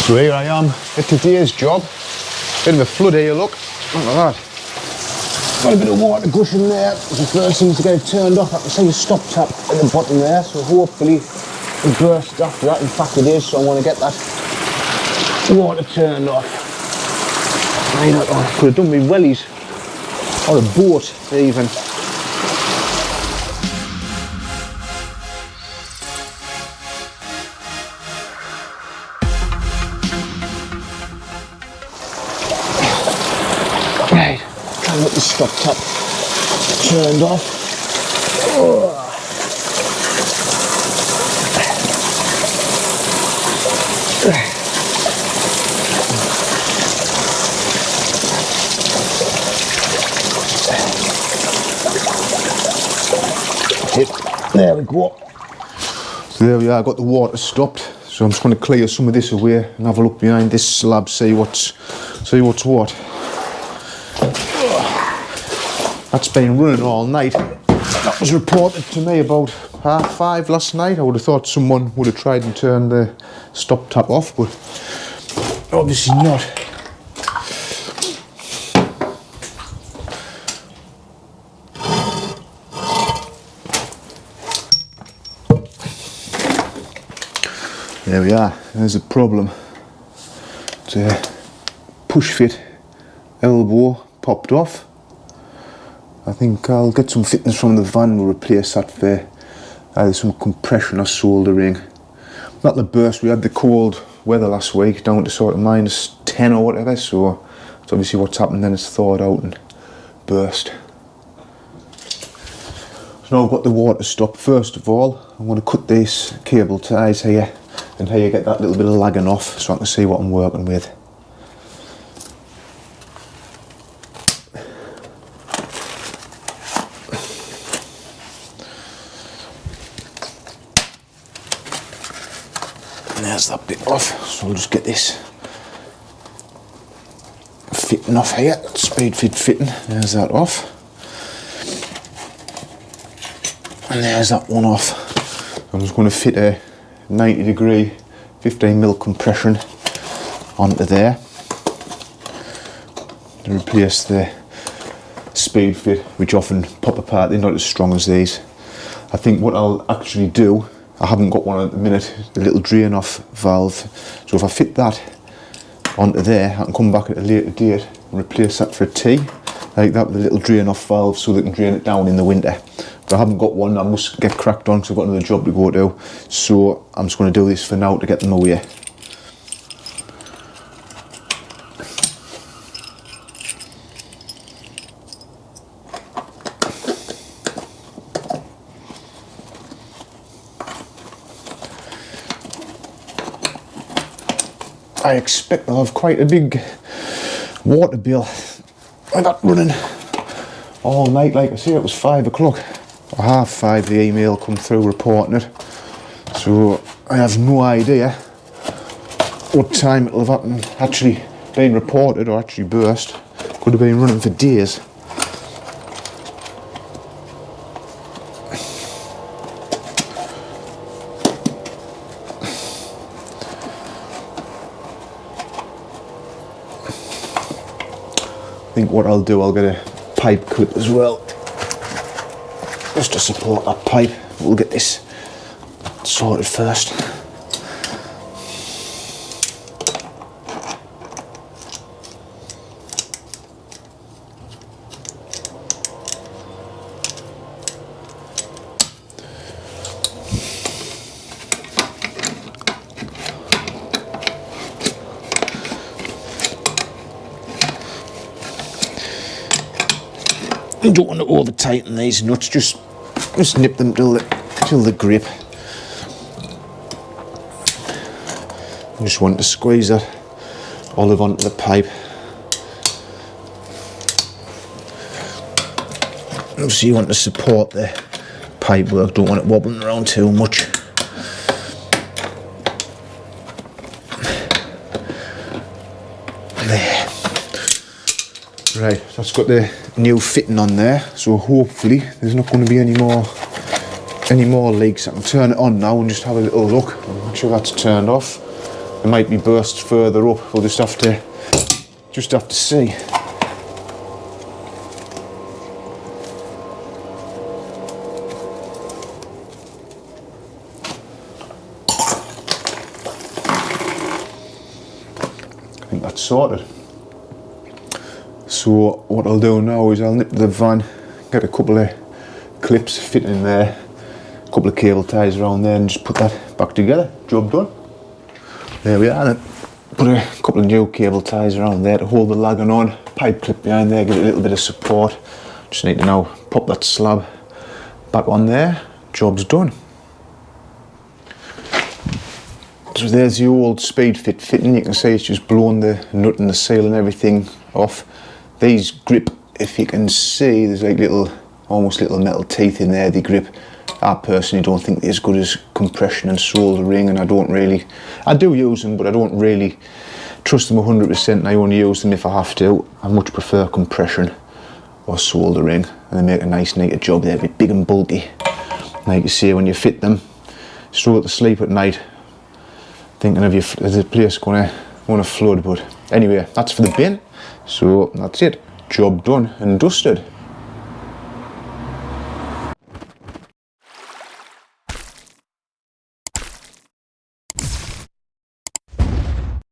So here I am at today's job. Bit of a flood here, look. Look at that. Got a bit of water gushing there. The first thing to get it turned off. I can see the stop tap at the bottom there, so hopefully it bursts after that. In fact it is, so I want to get that water turned off. I could have done me wellies or a boat even. Right, try and get the stop tap turned off. Oh. There we go. So there we are, got the water stopped. So I'm just going to clear some of this away and have a look behind this slab, see what's what. That's been running all night. That was reported to me about 5:30 last night. I would have thought someone would have tried and turned the stop tap off, but obviously not. There we are, there's a problem. It's a push fit elbow popped off. I think I'll get some fittings from the van, we'll replace that for either some compression or soldering. Not the burst, we had the cold weather last week down to sort of -10 or whatever, so it's obviously what's happened, then it's thawed out and burst. So now I've got the water stopped. First of all, I'm going to cut these cable ties here and how you get that little bit of lagging off so I can see what I'm working with. And there's that bit off, so I'll just get this fitting off here, speed fit fitting, there's that off. And there's that one off. I'm just going to fit a 90-degree 15mm compression onto there to replace the speed fit, which often pop apart. They're not as strong as these. I think what I'll actually do, I haven't got one at the minute, a little drain off valve, so if I fit that onto there I can come back at a later date and replace that for a T like that with a little drain off valve so they can drain it down in the winter. But I haven't got one, I must get cracked on because I've got another job to go to, so I'm just going to do this for now to get them away. I expect I'll have quite a big water bill. I got running all night, like I say, it was 5 o'clock. Or 5:30 the email come through reporting it, so I have no idea what time it'll have actually been reported or actually burst. Could have been running for days. I think what I'll do, I'll get a pipe cut as well, just to support that pipe. We'll get this sorted first. You don't want to over tighten these nuts, just nip them till they grip. You just want to squeeze that olive onto the pipe. Obviously you want to support the pipe work, don't want it wobbling around too much. There. Right, that's got the new fitting on there, so hopefully there's not going to be any more leaks. I can turn it on now and just have a little look. Make sure that's turned off. It might be burst further up. We'll just have to see. I think that's sorted. So what I'll do now is I'll nip to the van, get a couple of clips fitting in there, a couple of cable ties around there, and just put that back together. Job done. There we are then. Put a couple of new cable ties around there to hold the lagging on, pipe clip behind there, give it a little bit of support. Just need to now pop that slab back on there. Job's done. So there's the old speed fit fitting. You can see it's just blown the nut and the seal and everything off. These grip, if you can see, there's like almost little metal teeth in there. They grip. I personally don't think they're as good as compression and soldering, and I do use them, but I don't really trust them 100%, and I only use them if I have to. I much prefer compression or soldering, and they make a nice neater job. They're a bit big and bulky. Like you see, when you fit them, struggle to sleep at night, thinking of is the place going to flood. But anyway, that's for the bin. So that's it. Job done and dusted.